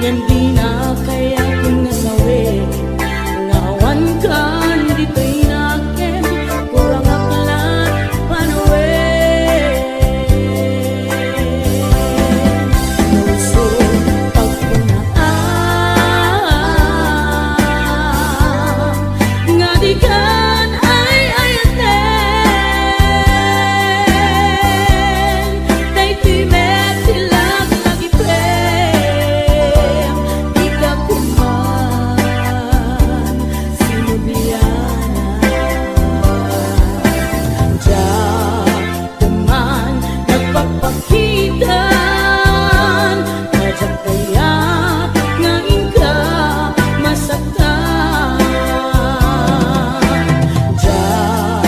Yan di na kaya kung nasawi ngawan kan dito'y nakin kurang aklat panuwi nuso pagpunaan nga di kan ay ayaten tay timet silang lagi prem di ka kuman sinubiana diyan kuman nagpapakitan kadyak kaya ngayon ka masaktan diyan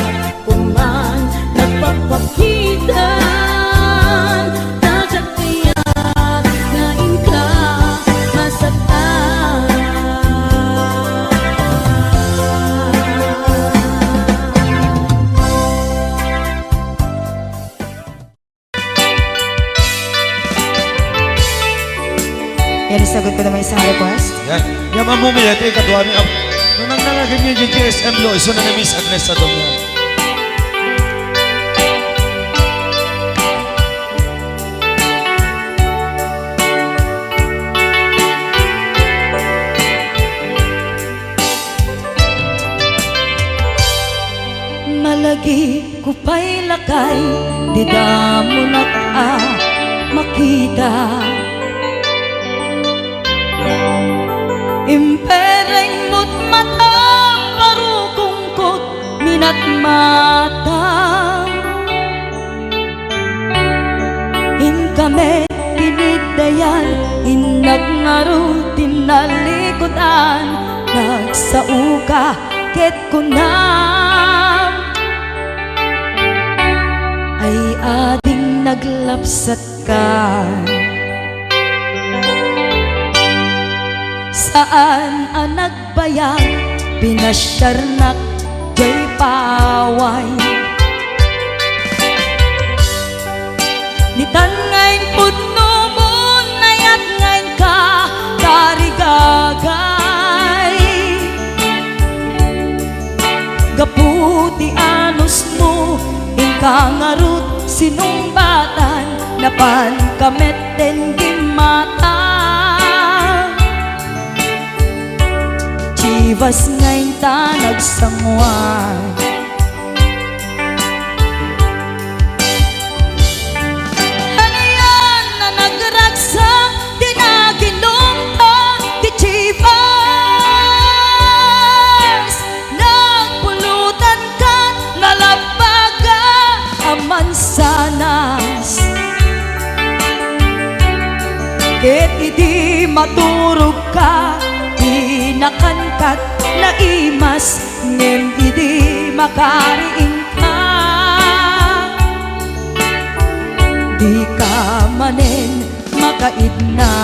kuman nagpapakitan kadyak kaya ngayon ka masaktan. Yan, isagot ko naman isang request. Yan. Yan ang mumiyati, katuwari. Nung nangnangagin niya yung GSM lo, iso na na Miss Agnes sa doon yan. Malagi ko pa'y lakay, di da mo makita. Impereng mo't mata, parukungkot, minat mata. In kami pinigdayan, inagnaro tinalikutan, nagsauka ket kunam. Ay ading naglapsat ka. Saan ang nagbayag, pinasyarnak jay paway. Nitan ngayon puno mo, nayat ngayon ka, karigagay. Gaputi anus mo, ingkangarut sinumbatan, napan kamet den gimata. Chivas ngayon ta nagsangwan. Ano yan na nagragsak, di naginom ta, di Chivas. Nagpulutan ka, nalabaga, aman sanas. Ket idi maturog ka, nakankat na imas ngem idi makariing ka. Di ka manen makaidna.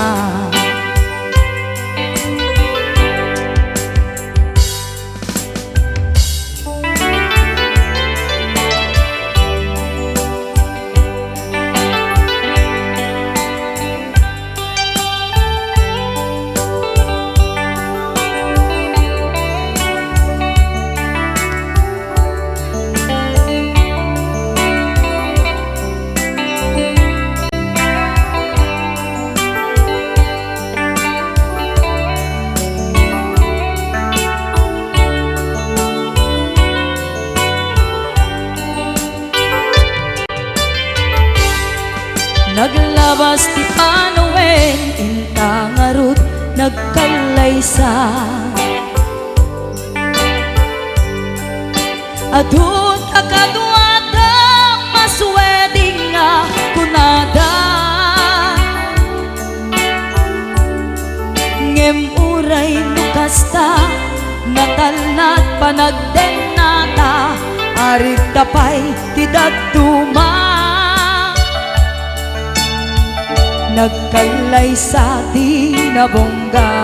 Naglabas ti panuwen, intangarut nagkalaysa. Adut akaduada, masweding nga kunada. Ngem uray nukasta, natalnat panagdenata, arit tapay tidagduma. Nagkalay sa tinabongga.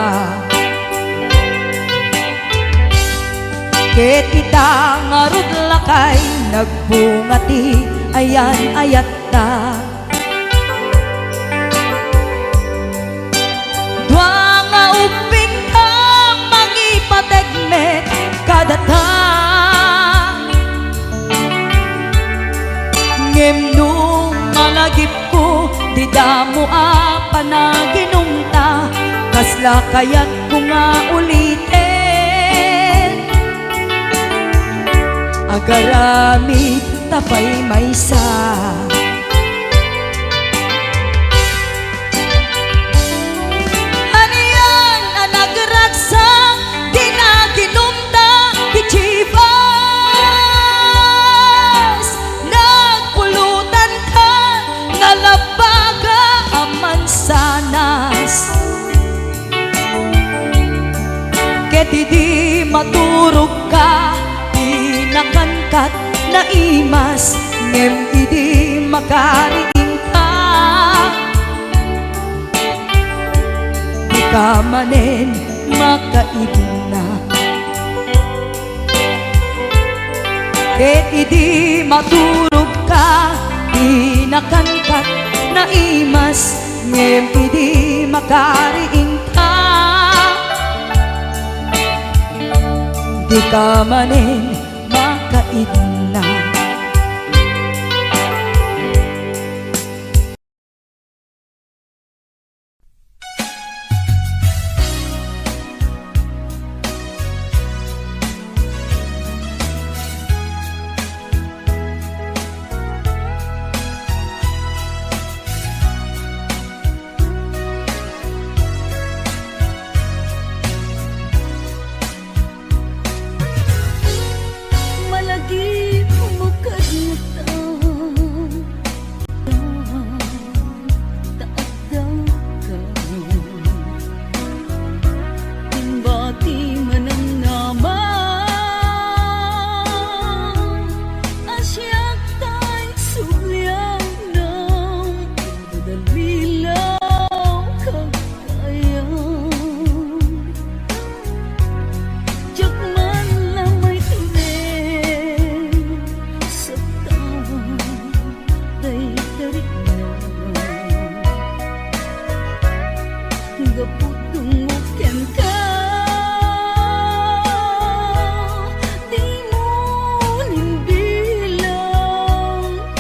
Ket ita ngarud lakay, nagbungati ayan ayat ta. Dua sala kaya't kung nga ulitin agaramid tapay maysa. Haniyan ang nagragsak di na ginumda kichibas nagpulutan ka nalabaga aman sanas ket di maturog ka di nakangkat na imas ngem idi makariing ka di ka manen makaibna ket idi maturog ka di nakangkat na imas ngem idi makariing ka di ka manen makaidna. Malagi umukad na taagdaw ka timbati man ang naman asyak tay sugyan ng dadalilaw kagayang jak man lamay tuloy sa taong day tarik na gaputong uken ka di mo nimbilang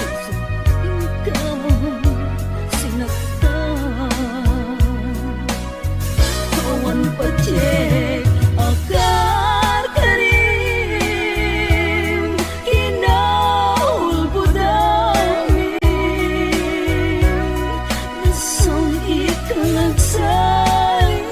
sa ikaw sinaktan kawan pa check akar karim inaulbudamin nasong ikaw nagsaling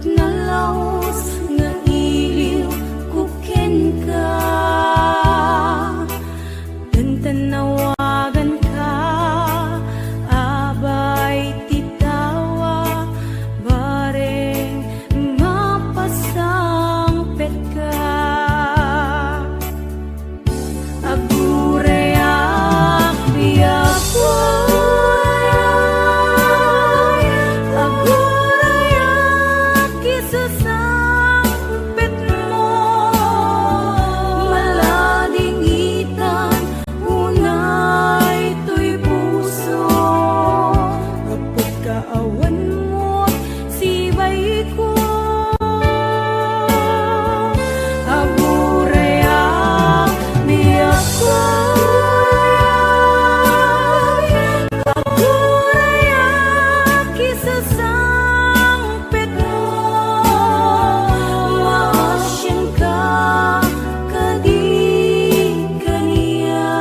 na laos nga iliw kuken ka. Tantanawagan ka, abay titawa, bareng mapasangpet ka. Agurayak biyakway, agurayak isasangpet mo, malading itan unay to'y puso. Kapag kaawan mo't sibay ko, agurayak biyakway, agurayak isasangpet mo, maasyan ka kadi kaniya,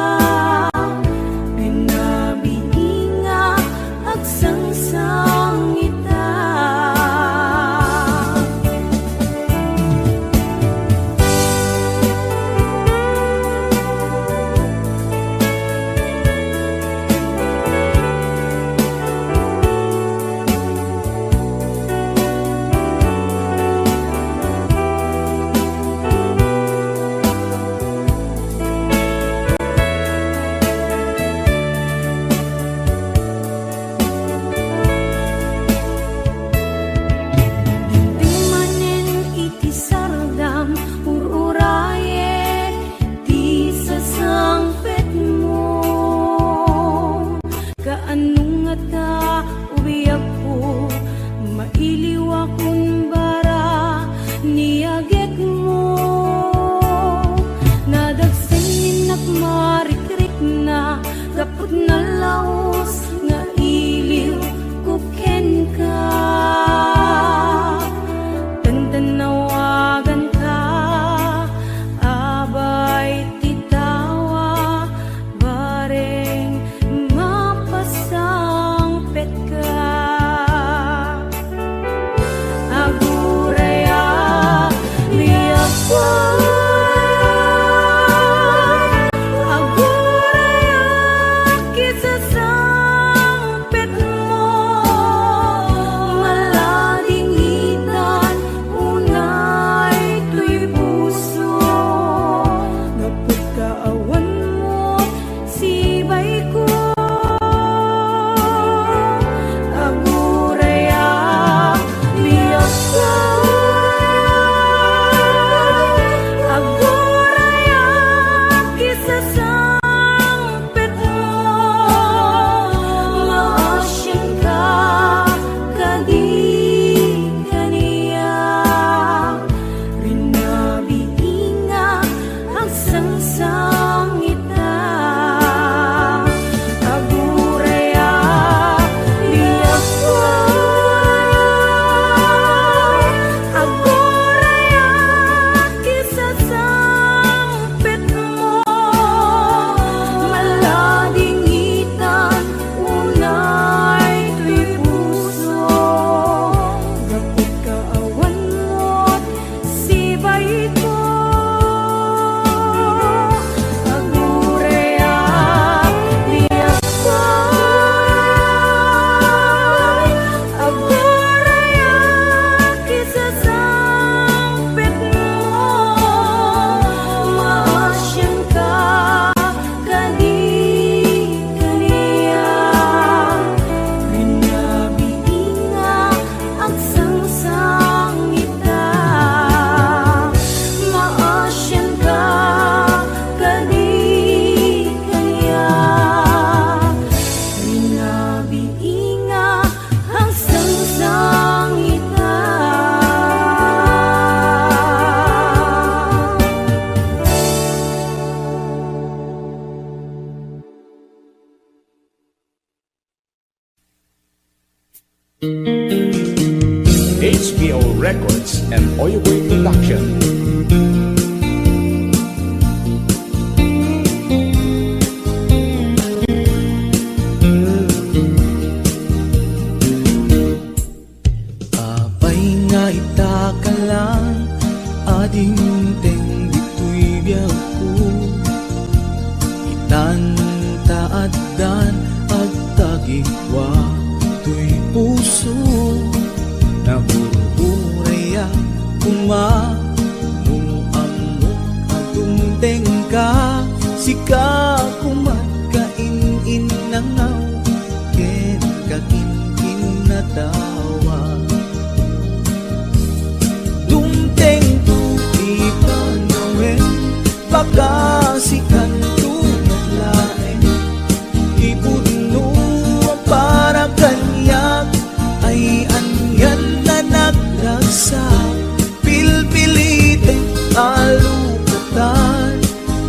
pinabiinga agsangsangita. Timanen iti sardam ururayek ti sasangpet mo, kaanong nga ta ubiyak ko, mailiw akong bara niagek mo. Nadagsanin nakmarikrik na, kapag na laos nga iliw kuken ka. Tantanawagan ka, abay titawa, bareng mapasangpet ka. Agurayak biyakway, agurayak isasangpet mo, malading itan unay to'y puso. Kapag kaawan mo sibay ko, agurayak biyakway, agurayak isasangpet mo, maasyan ka kadi kaniya, rinabiinga agsangsangita. Agurayak biyakway, agurayak isasangpet mo, malading itan unay to'y puso. Kapag kaawan mo't sibay ko, agurayak biyakway, agurayak isasangpet mo, maasyan ka kadi kaniya, rinabiinga agsangsangita. Maasyan ka kadi kaniya, rinabiinga agsangsangita. HBO Records and Oyeboy Production. Abay nga ita lang ading teng dito'y biyaw ko itan taadan at tagikwa to'y puso na burburaya kuma nung amo agumteng ka sika kumat kainin nangaw ken kakinkin na tawa dumteng tu ipanawen baka sikan tu naglaeng ipudno para kanyak ay anyan na nagragsa pilpilite alukatan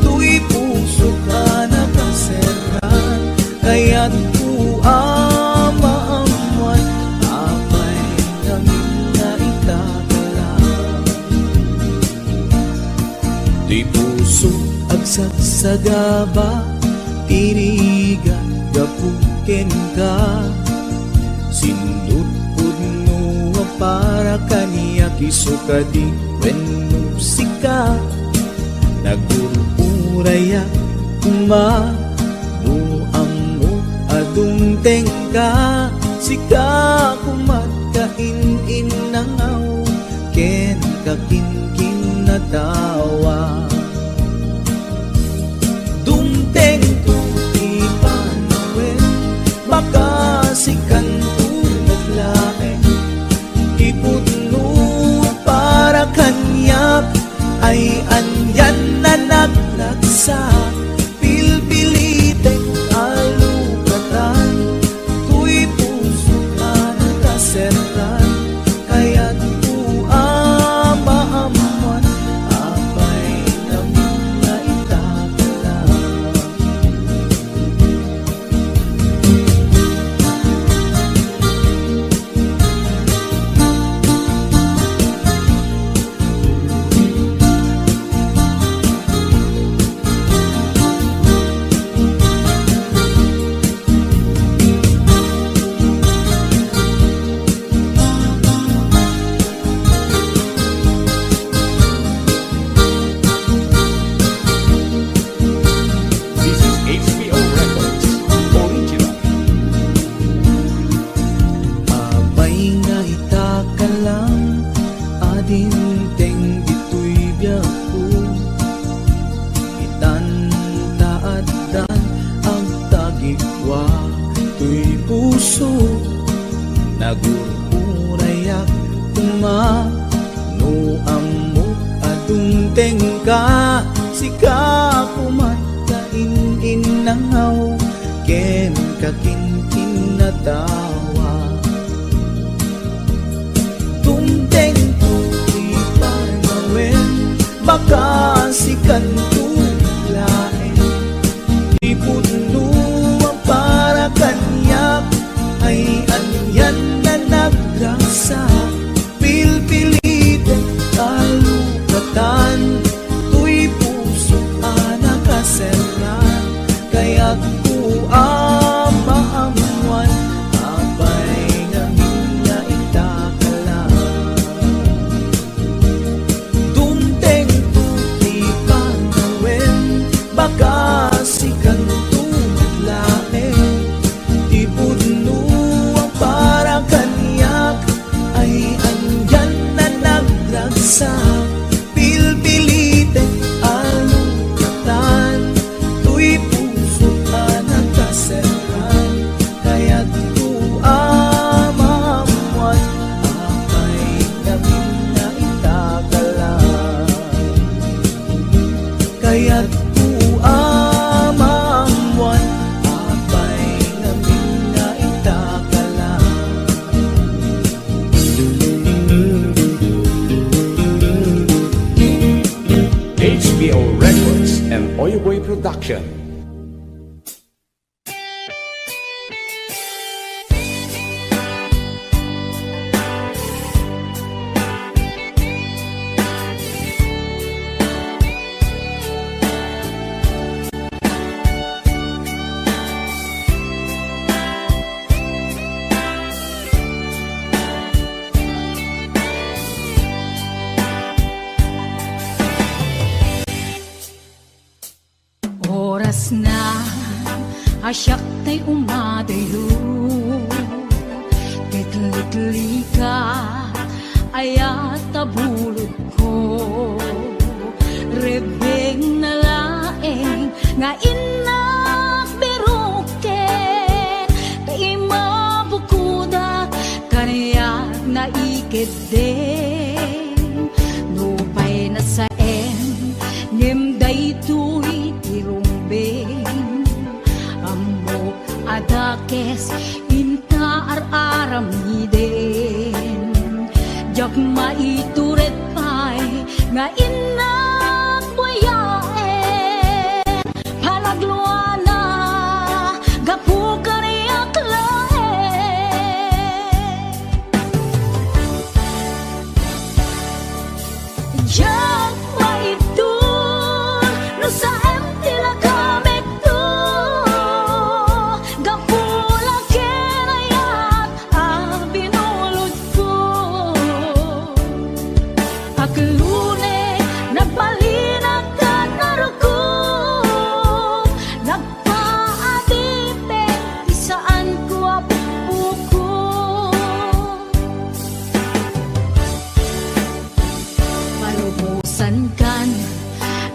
tu'y puso ka nakaseran kaya't ku amaamuan apay namin na itakalang di puso agsagsagaba tiriga gapuken ka sindut pudno para kaniya kisukadi when musika nagururaya kuma no amo adung tengka sika kumat kainin nangaw ken kakinkin na tawa dumteng tu ipanawen baka sikan tu naglaeng ipudno para kanyak ay anyan na naglagsa pilpilite alukatan tu'y puso ka nakaseran kaya't ku amaamuan apay namin na itakalang This is HBO Records Original. apay nga itakalang adin teng dito'y biyaku itan taadan ang tagikwa to'y puso nagururayak kuma no amo adung tengka sika kumat kainin nangaw ken kakinkin na tawa dumteng tu ipanawen baka sikan tu laeng ipudno para kanyak ay anyan na nagrasa pilpilite alukatan tu'y puso ka nakaseran kaya't ku amaamuan apay namin na itakalang dumteng tu ipanawen baka sikan tu naglaeng ipudno para kanyak ay andyan na nagragsa pilpilite alukatan tu'y puso ka nakaseran kaya't ku amaamuan apay namin na itakalang kaya't ku amaamuan apay namin na itakalang HBO Records and Oyoboy Production. Asyak tay umadayo Kitli-tli ka Ayat tabulod ko Rebeng na laeng Nga inak biruken Kay mabukuda Kanayak na ikeden Nupay na saen Ngem daytoy tirumbeng Amo adakes inta ar-aram hiden Jak maituret pay nga inak buyaen Palagluana gapu kariyak laen Jak maitur no sa tila kamek to Gapula kenayat binulod ko Aklune nagbalinag ka naruko Nagpaadipe isaan ko apuko Palubusan kan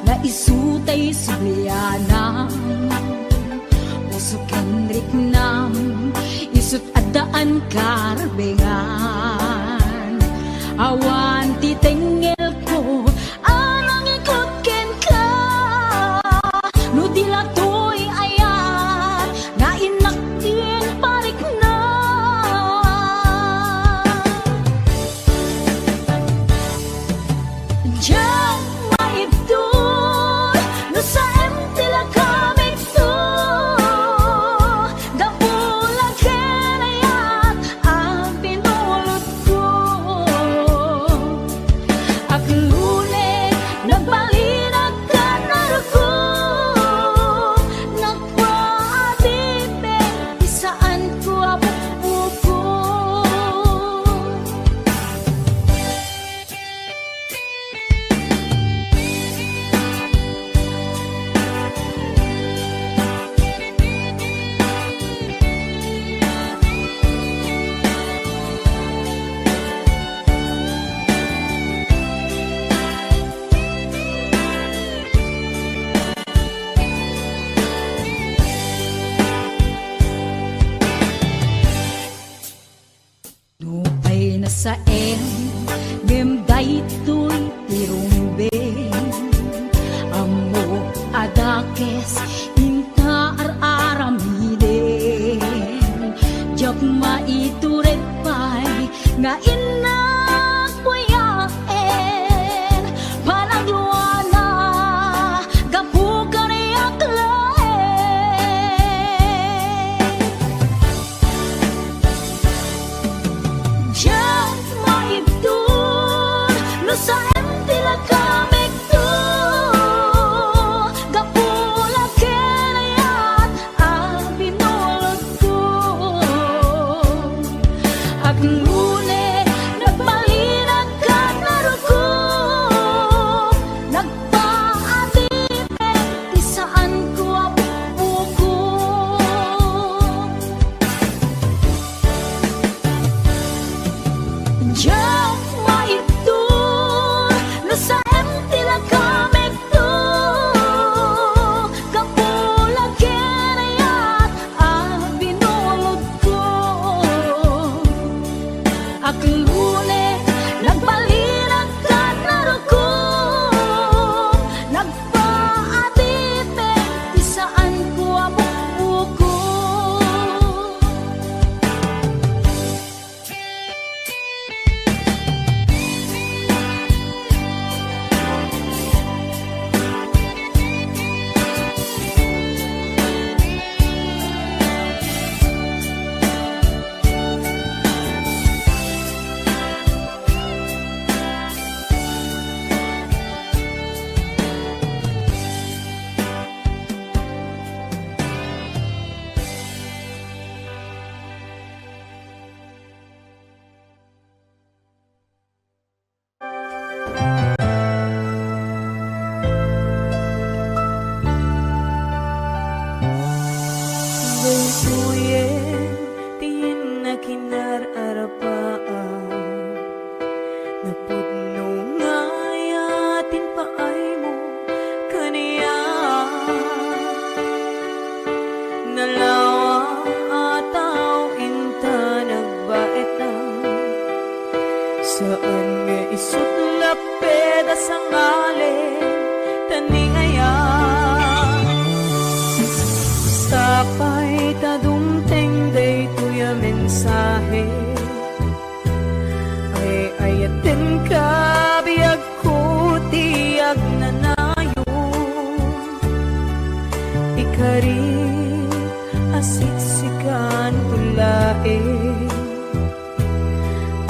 na isutay sublianam Usukin riknam isut adaan karbengan Awan titengel ko anang ikot ken ka No dilatoy ayat na inaktin parik na Diyan maibdoy no sa tila kamik to Gapulang kenayat ang pinulot ko Aklune nagbalinag ka naruko Nagpaadipe isaan ko apupuko Nupay na saen Ngem daytoy tirumbeng Amo adakes inta ar-aram hiden Jak maituret pay nga inak buyaen Panagluana gapu kariyak laen Diyan maibdun no sa tila kamek to Gapula kenayat ang binulot ko Aklune nagbalinag ka naruko Nagpaadipe isaan ko apupuko Diyan maibdun Napudno nga yatin paay mo kaniya Nalawa ataw inta nagbait na Saan nga isutlap peda sa ngalin taningayan Sapay tadumteng day tuya mensahe Ay ayatin ka biyag ko tiyag nanayo Ikari asiksikan tulae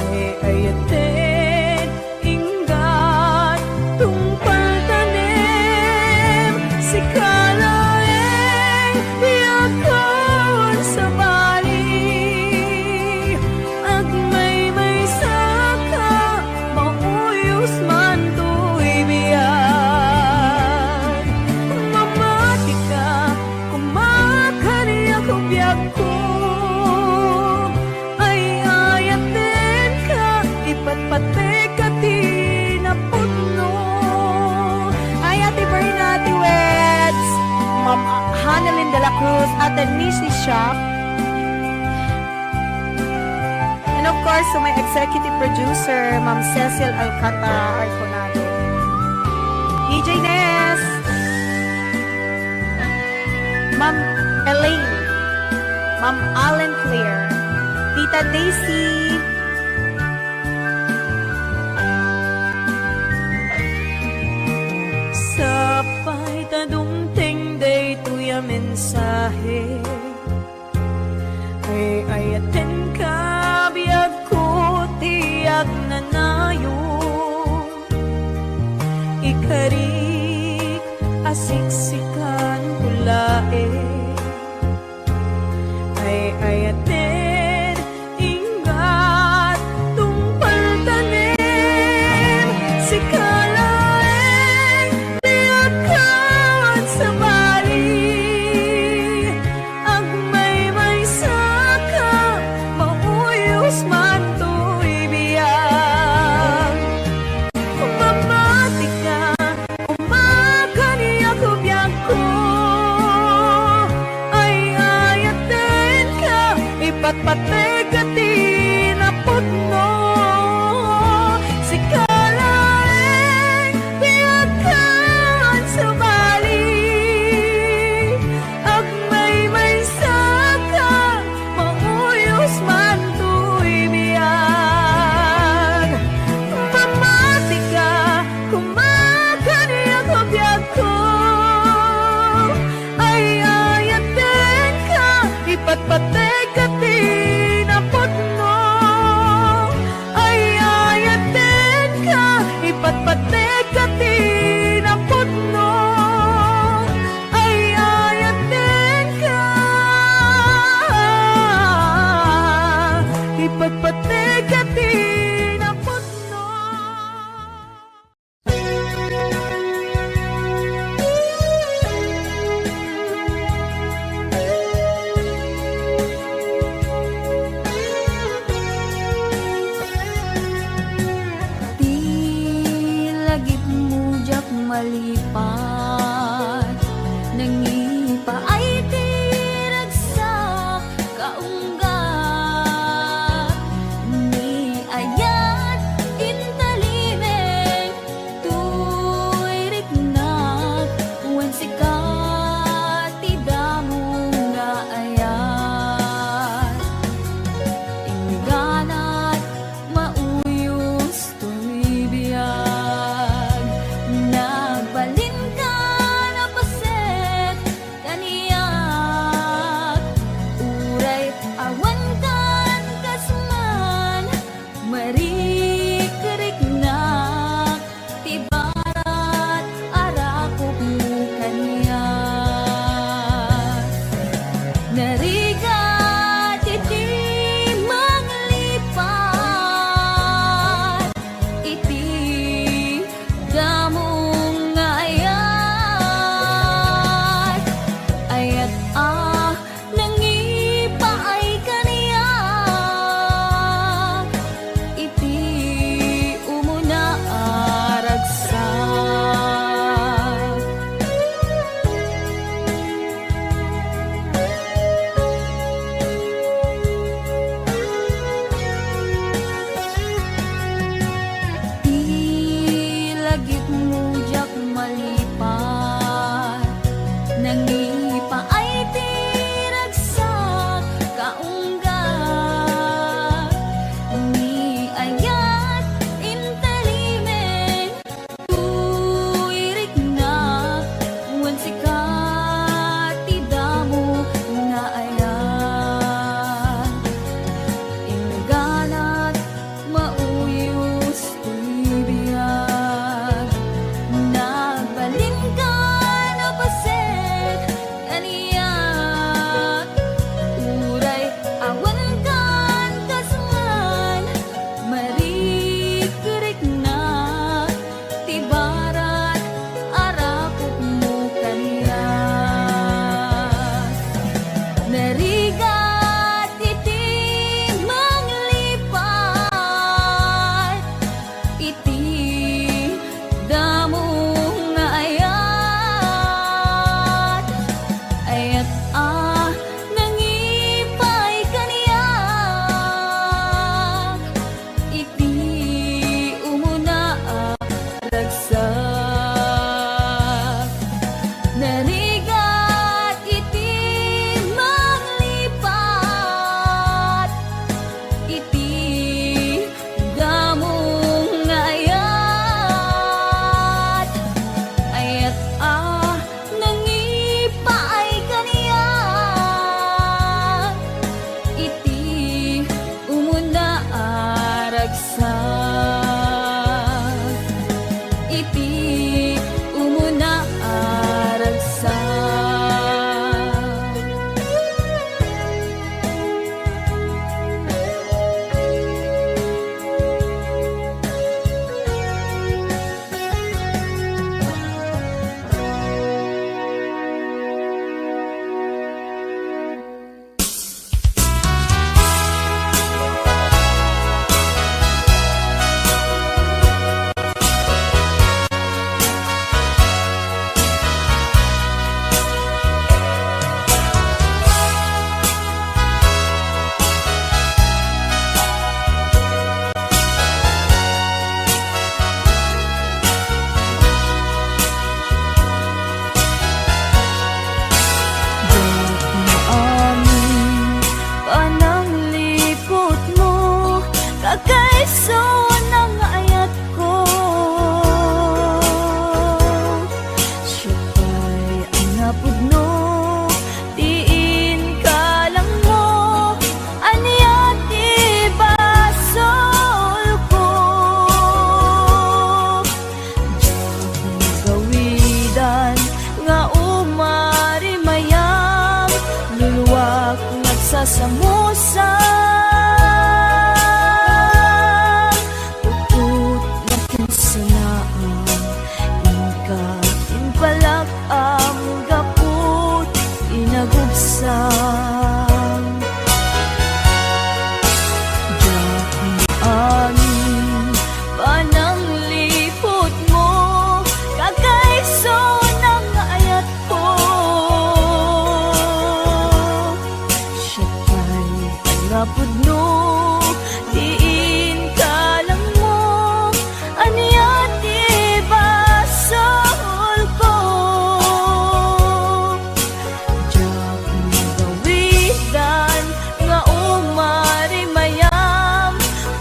Ay ayatin inggat tungpal tanim Si kalaeng biyakon sa bali Agmay-may saka mauyos man to'y biyag Mamati ka kumakani ako biyag ko Ay ayatin ka ipatpate ka tinapudno Ay Ate Berna, Ate Weds Ma'am Hanalyn de la Cruz at the Nishi Shop And of course, to my executive producer, Ma'am Cecil Alcantara Arconado. DJ Ness, Ma'am Elaine, Ma'am Allen Claire, Tita Daisy, Sapay tadumteng day tuya mensahe Ay ayatin ka biyag ko tiyag nanayo Ikarik asiksikan kulae Ay ayatin ingat tungpal tanim Si kalaeng biyagkan sa bali Agmay-may saka mauyos man to'y biyag Mamati ka kumakani ako biyag ko Ay ayatin ka ipatpate ka tinapudno Si kalaeng biyagkan sa bali Agmay-may saka mauyos man to'y biyag Mamati ka kumakani ako biyag ko Ay ayatin ka ipatpate ka tinapudno Ay ayatin ka ipatpate ka tinapudno Ay ayatin ka ipatpate ka tinapudno Di lagip mujak malipat Nangipa ay tiragsak kaunggat Ni ayat intalimeng tuy riknak Wen sikat tidamong nga ayat Ingganat mauyos to'y biyag Nagbalik lagip mo jak malipat. Nangipa ay tiragsak kaunggat. Ni ayat intelimen tuirik na wan sikat tidamo nga ayan. Inganat mauyos tuibiyag. Nagbalin ka na pasek kaniyak. Uray awan kan kasman marikrik na tibarat arakot mo kaniyak. Narigat iti manglipat iti damo nga ayat. Ayat nangipay kaniyak iti umuna ragsak. Narigat iti manglipat iti damong nga ayat. Ayat nangipaay kaniyak iti umuna ragsak. Iti umuna ragsak. Amin pananglipot mo kakaiso ng ayat ko. Siya'y ang napudno diin ka lang mo anyat ibasol ko. Diyang gawidan nga umari mayam luluwak nagsasamusa. Puput na kinsanaan inka inpalak ang gaput inagubsang. Diyang amin pananglipot mo kakaiso ng ayat ko. Siya'y ang napudno diin ka lang mo anyat ibasol ko. Diyang gawidan nga umari mayam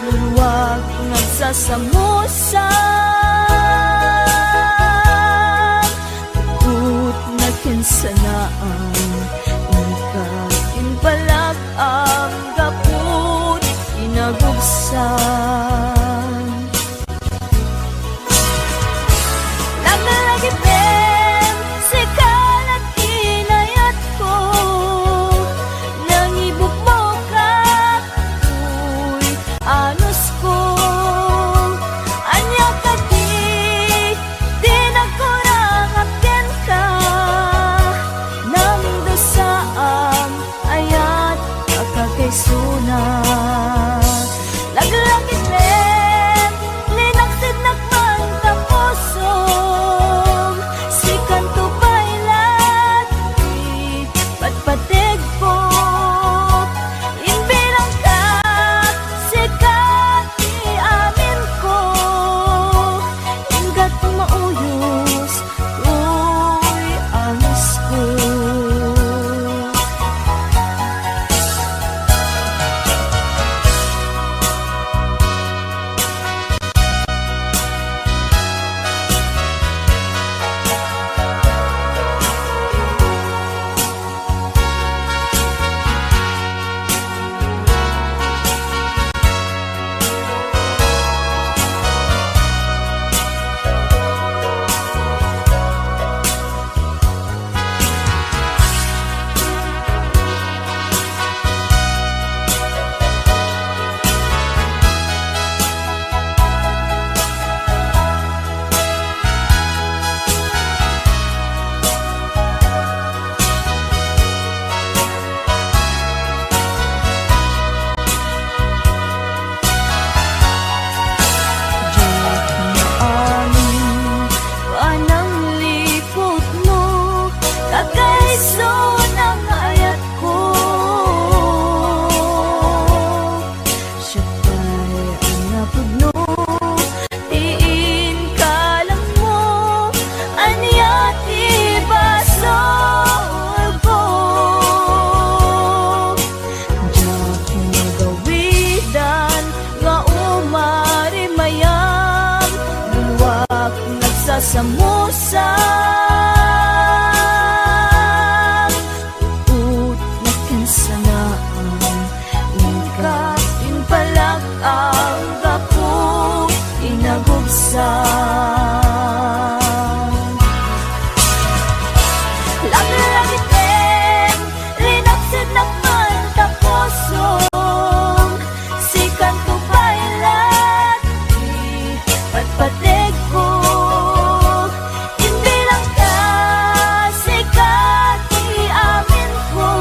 luluwag nagsasamusa. Puput na kinsanaan inka inpalak ang gaput inagubsan. Naglagipin si kalat inayat ko. Nangibuk mo ka uy anos ko. Anya ka di nagkurang akin ka. Nang sa musang ut na kansanaan ingkat inpalag ang gapo inagubsan lagi-lagi din rinapsid naman tapusong sikan ko bailat patpatig ko hindi lang ka sikat amin ko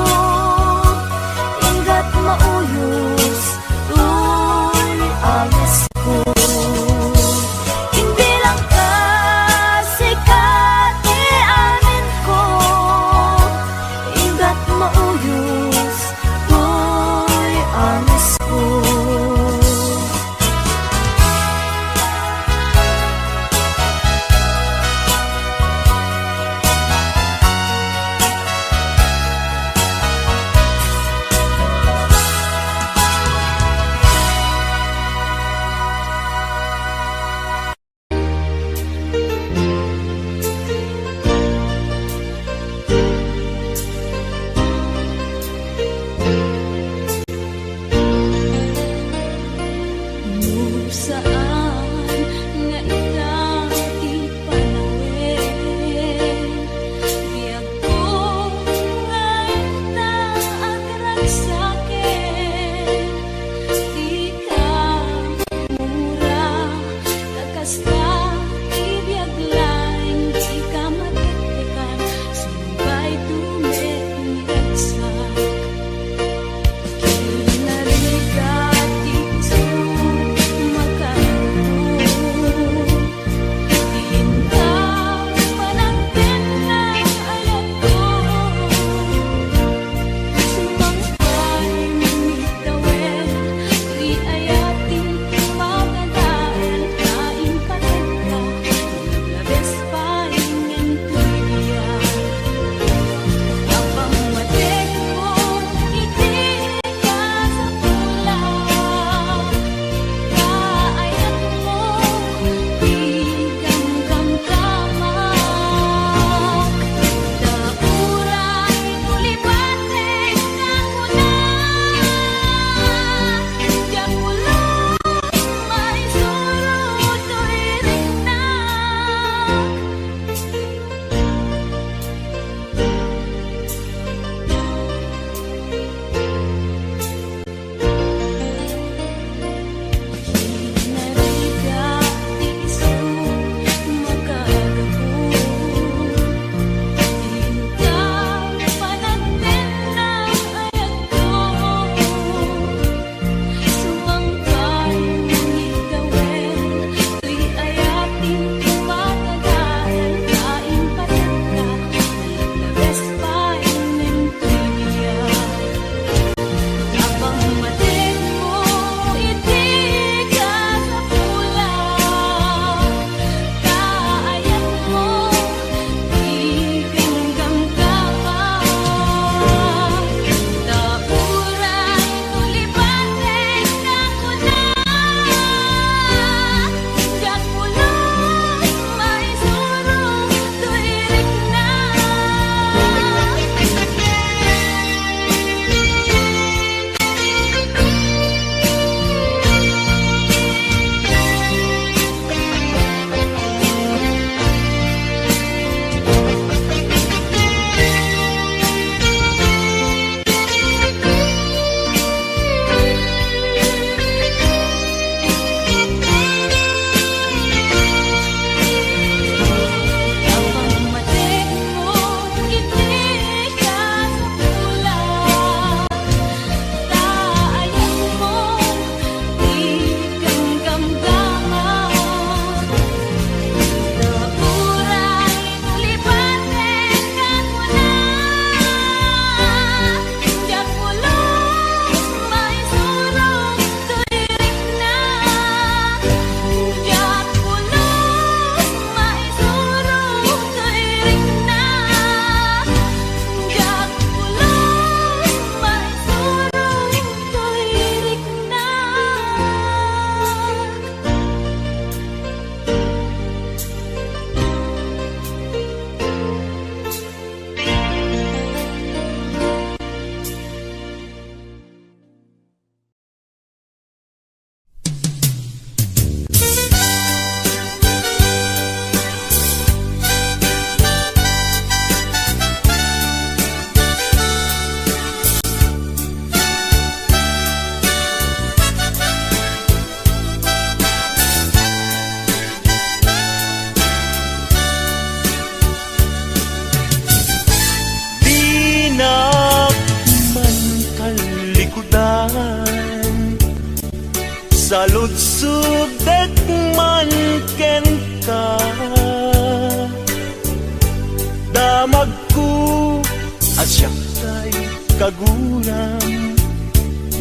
ingat mauyos uy amis ko hindi lang ka sikat amin ko ingat mauyos uy amis ko. Saan nga ilang ipanawin biyag ko nga itaagrak sa'kin di ka mura kakasta ibiyag lain di ka matitikan sumbay dumiragsak kinarigat ito Pag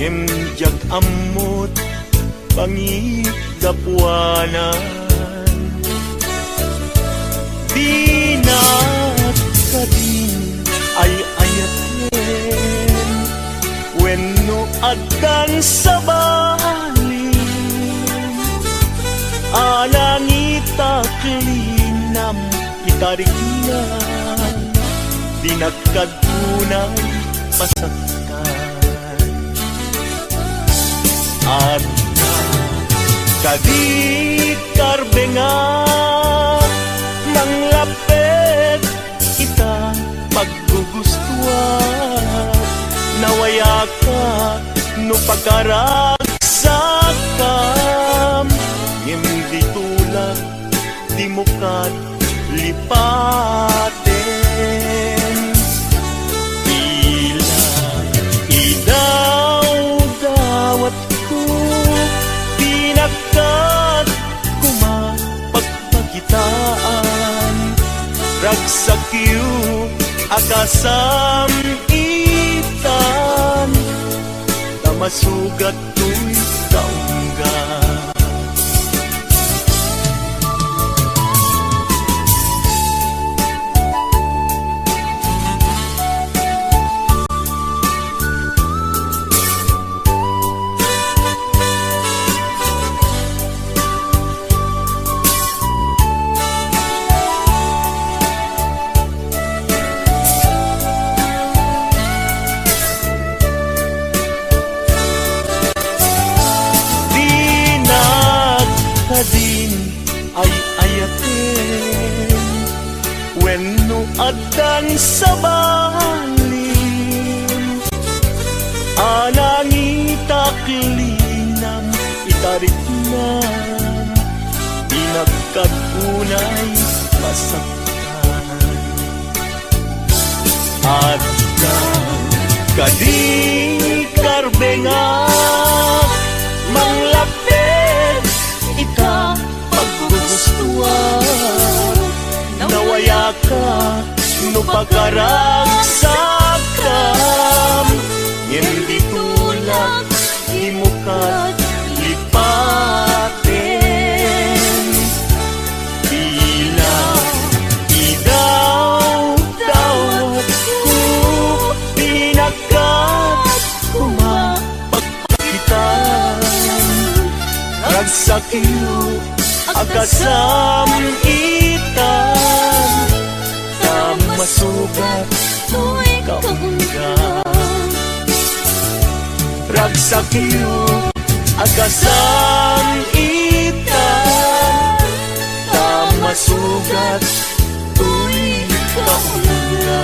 Ngimjag amot pangigapuanan Binat ka din ay ayaten Wenno addan sa balin Alangita klinam itariknan Dinagkadunay pasakkan At kadit karbenga Manglapet kita paggugustuhan Nawaya ka no pagkaragsakam Hindi tulad di mo kat lipaten Ila idaw-dawat ko Pinagkat kumapagpagitaan Ragsakyo akasam itan Tamasugat to'y kaungga din ay ayaten Wenno addan sa balin Anangita klinam itariknan Pinagkatunay masaktan Addan kadi karbenga Manglapit ita paggugustuhan Nawaya ka no pagkaragsakam Hindi tulad di mo kat lipaten Bila idaw-dawat ko Pinagkat kumapagpagitan Ragsakyo akasam itan Tamasugat to'y kaungga Ragsakyo akasam itan Tamasugat to'y kaungga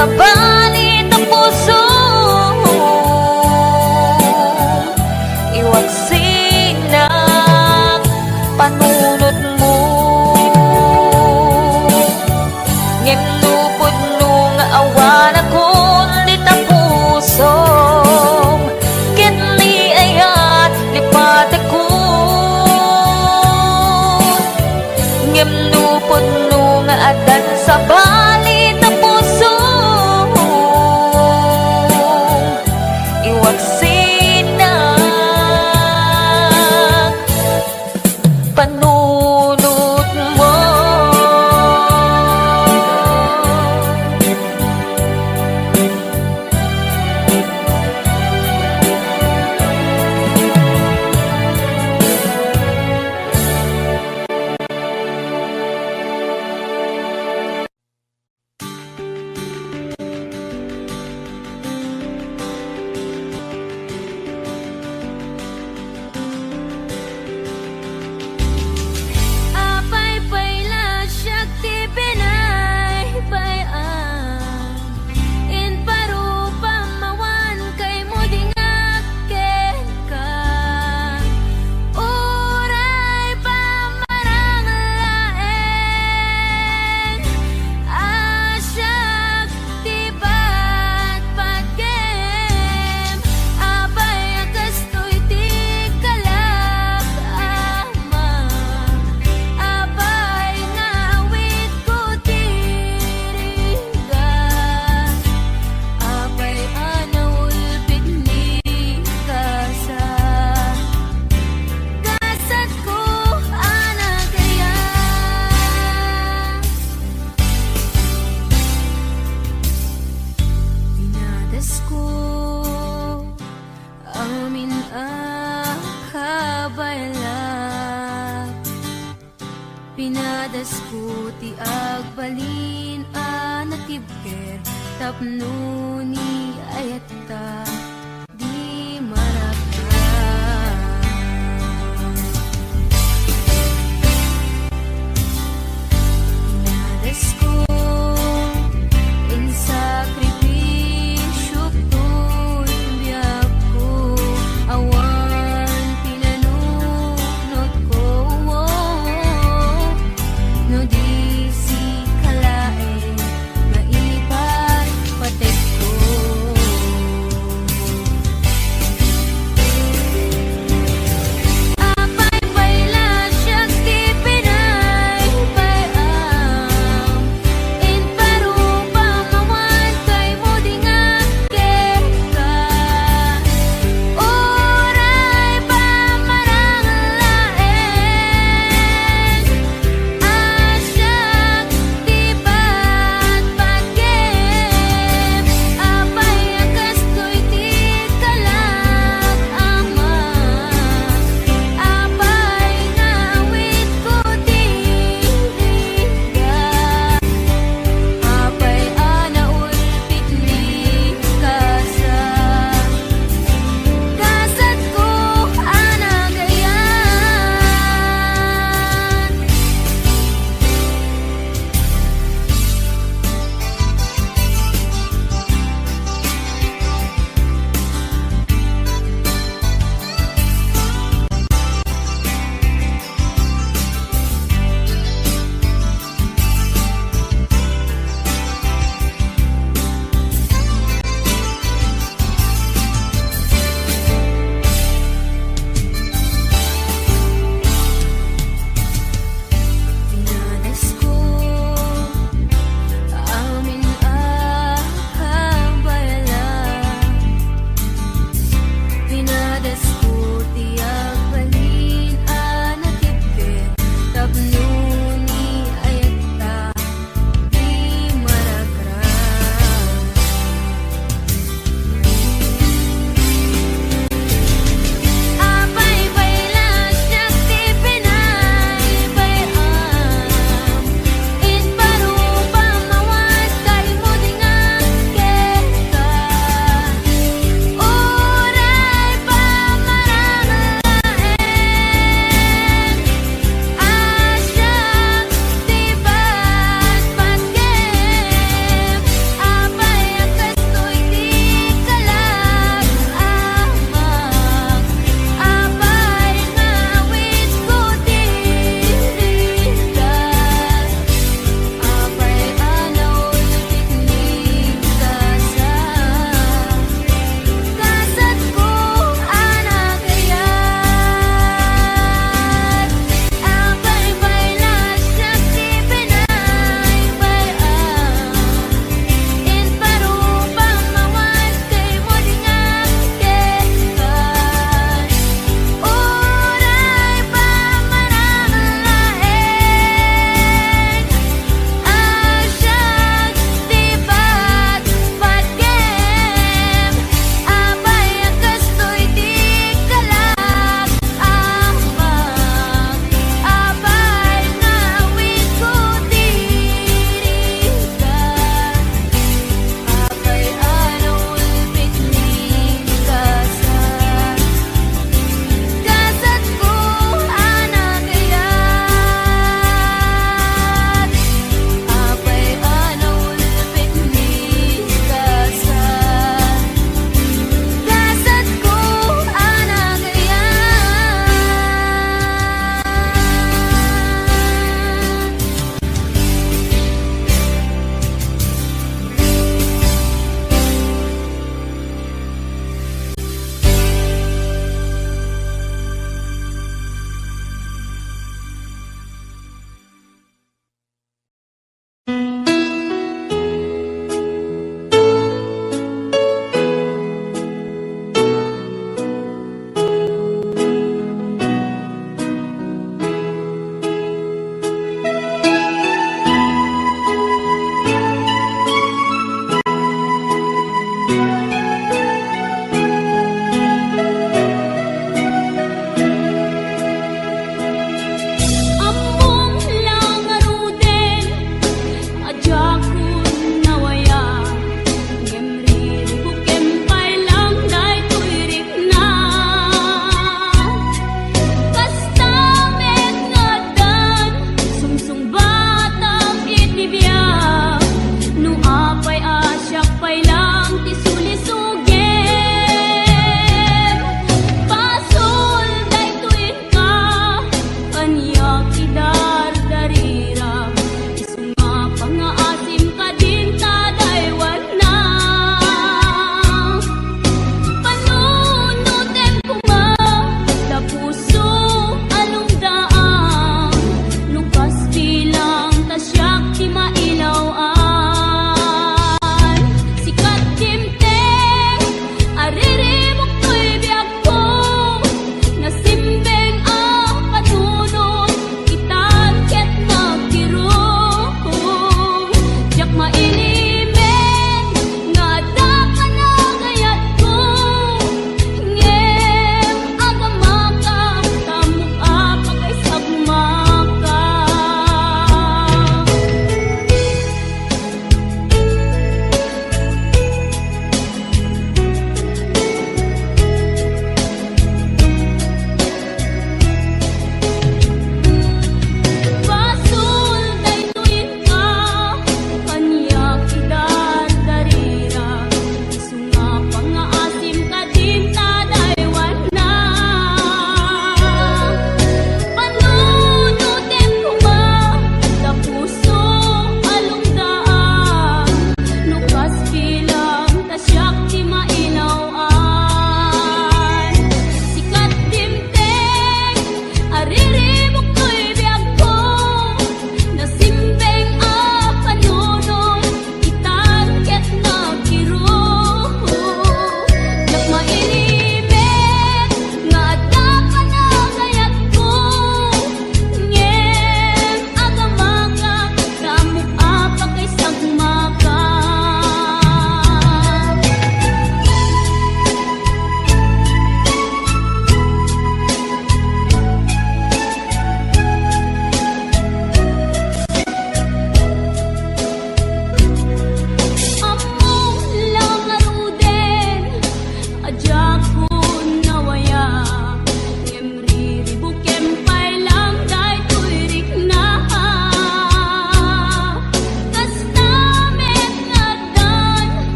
Sa balit ng puso das ko ti agbalin a natibker tapno ni ayata di maraka. Nadas ko in sakripisyo ko'y biyag ko awan pinanunod ko no di si kalain mailipat patek ko.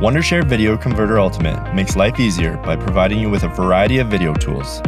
Wondershare Video Converter Ultimate makes life easier by providing you with a variety of video tools.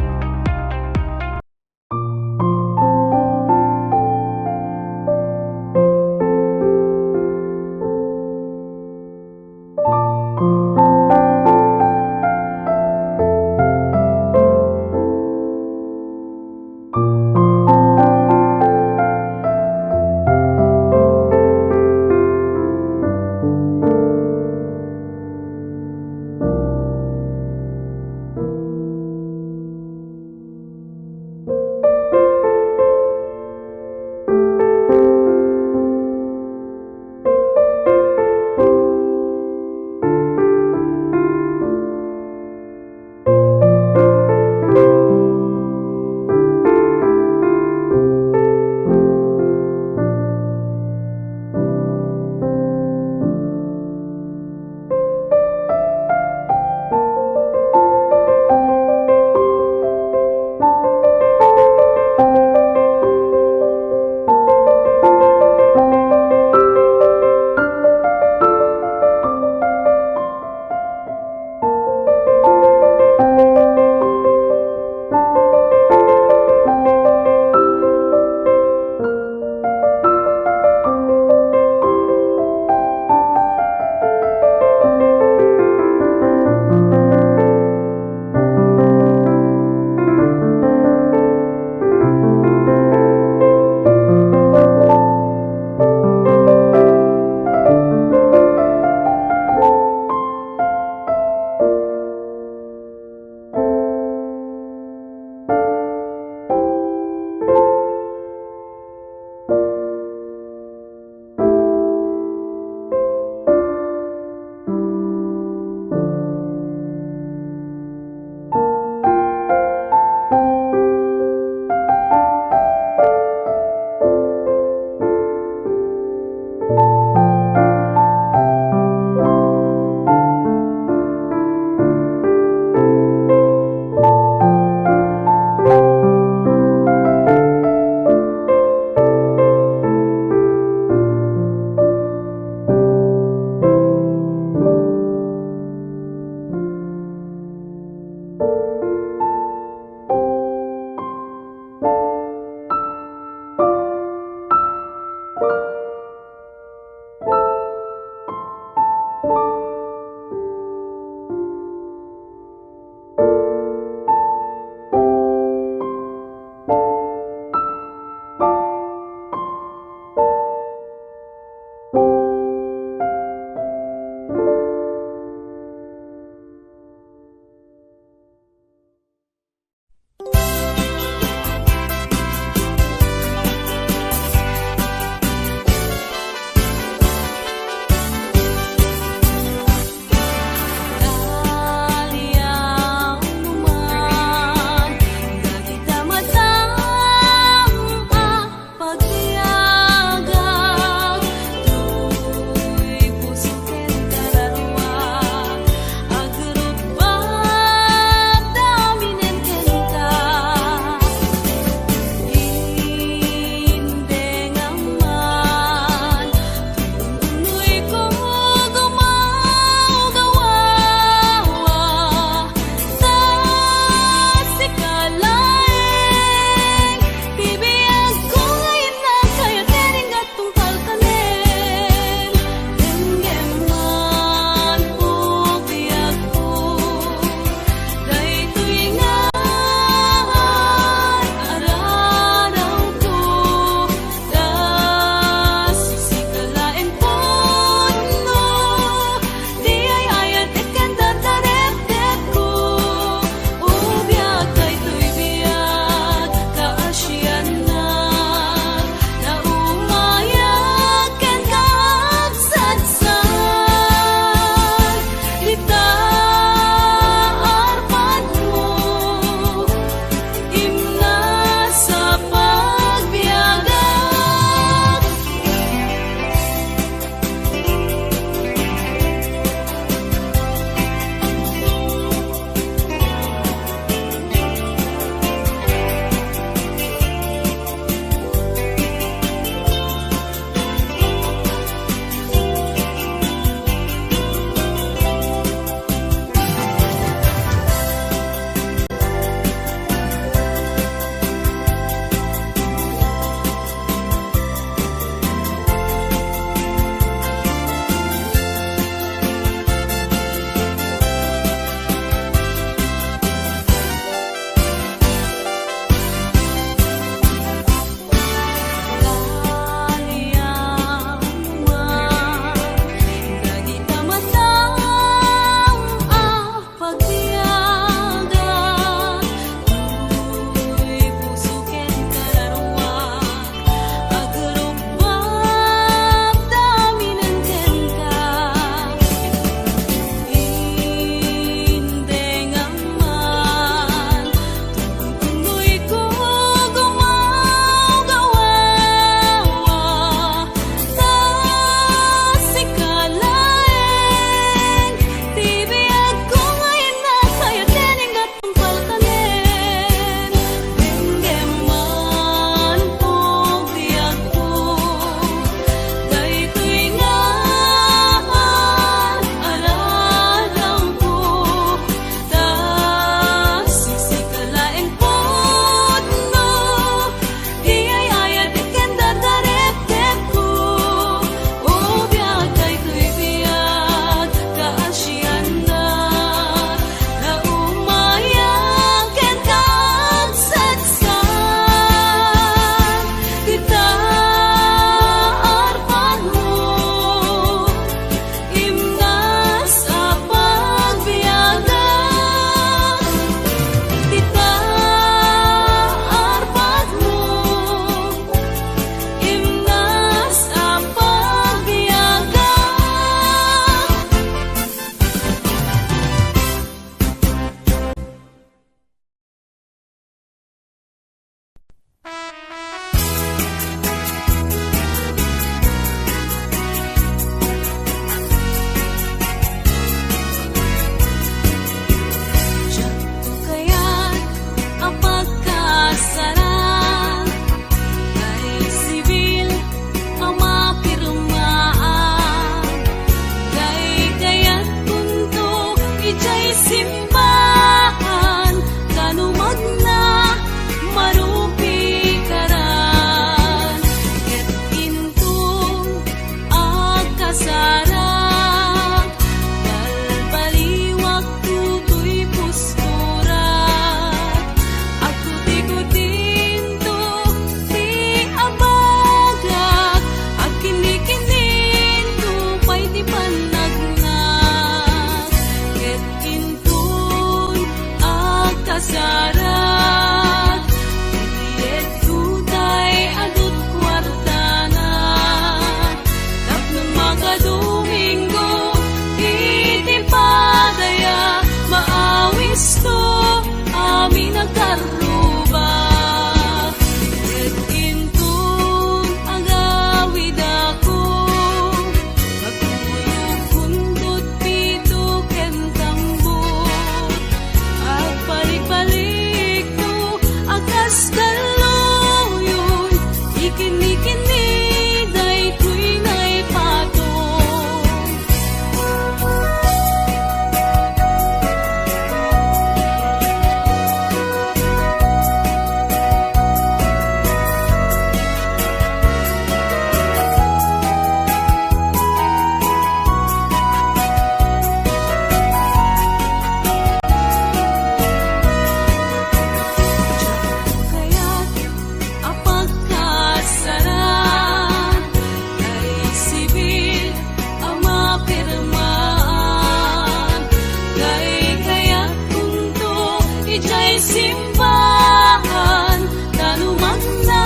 simbahan tanumang na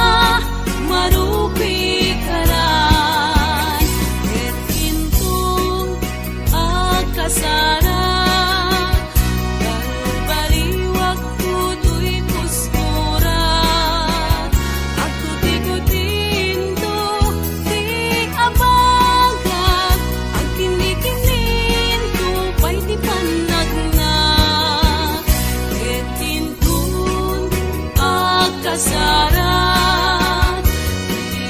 marupi karan ket intong akasara baliwag kutoy puskura ako tikutinto di abagag ang kinikininto pa'y di panagnak ket intong akasara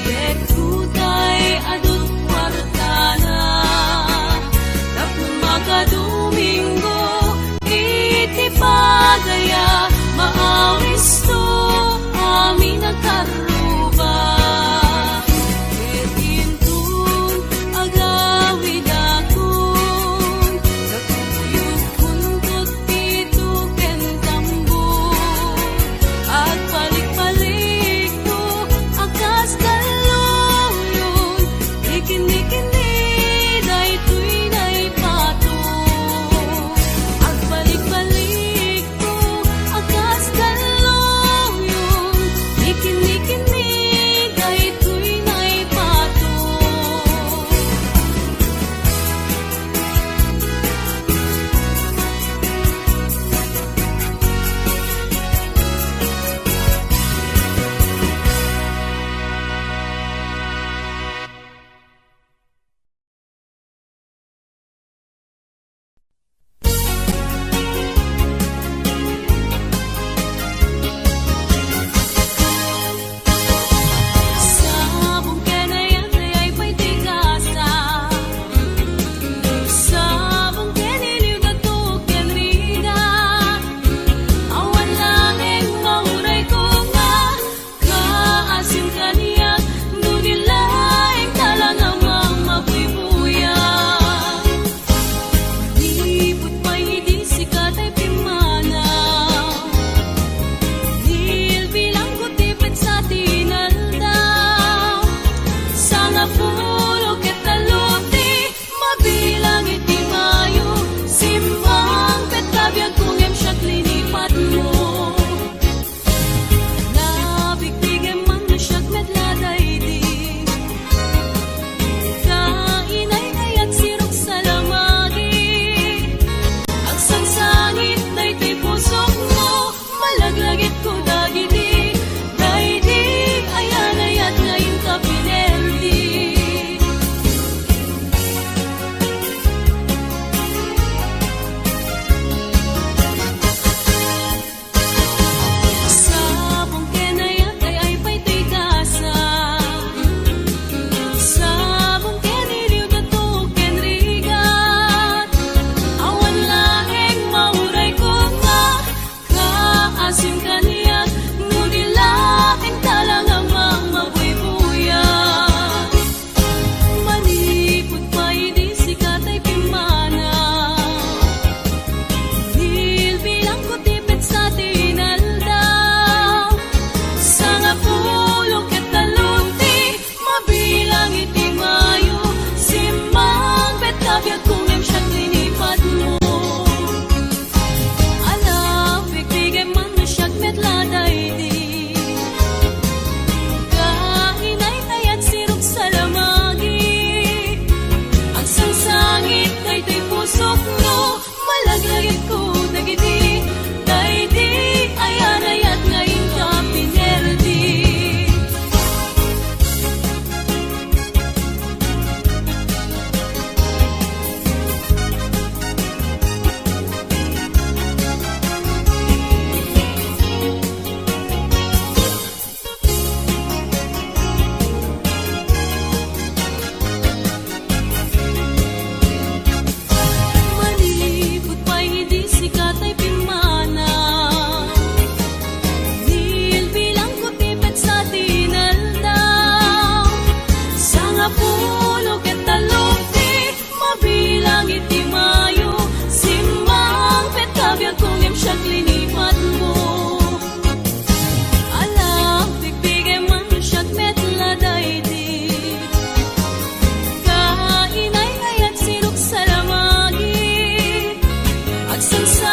ket kutay adut kwartana tapno makadomingo iti pagaya maawis to amin nagkaruba ket intong agawid akon kakuyog kuntot dito ken tambo at balik-balik ko akas kaluyon ikini-kini daytoy naipato at balik-balik ko akas kaluyon ikini-kini daytoy naipato Sabong kenayat ay pa'y tigasa Sabong keniliw gato kenriga Awan langeng mauray ko nga Kaasin kaniyak Nugilaing talangang mamabuybuyan Lipot pa'y hindi sikat ay pimanaw Nilbilang ko tipid sa tinaldaw Sana pulo ketaluti Mabilang iti mayo Simbang petabiyag kung siya't linipat mo Nabigtigem man na siya't medladay di Kainay-nayat sirok sa lamagi Agsangsangit na ito'y pusok mo Malaglagit ko dagiti Daydi ayanayat ngayon ka pinerdi Sabong kenayat ay pa'y tigasa Sabong keniliw gato kenrigat Awan laeng mauray ko nga Kaasin kaniyak Nugilaing talangang mamabuybuyan Malipot pa'y di sikat ay pimanaw Nilbilang ko tipid sa tinaldaw Sanga pulo ketalunti Mabilang iti mayo Simbang petabiyag kung siya't linipat mo Alam, bigtigem man na siya't medladay di Kainay-nayat sirok sa lamagi Agsangsangit daytoy pusok no Malaglagit ko dagiti Daydi ayanayat ngayon ka pinerdi Malipot pa'y hindi sikat ay pimanaw Nilbilang ko tipid sa tinaldaw Sanga pulo ketaluti Mabilang iti mayo Simbang petabiyag kung siya't linipat mo Alam, bigtigem man siya't medladay di Kainay-nayat sirok sa lamagi Agsangsangit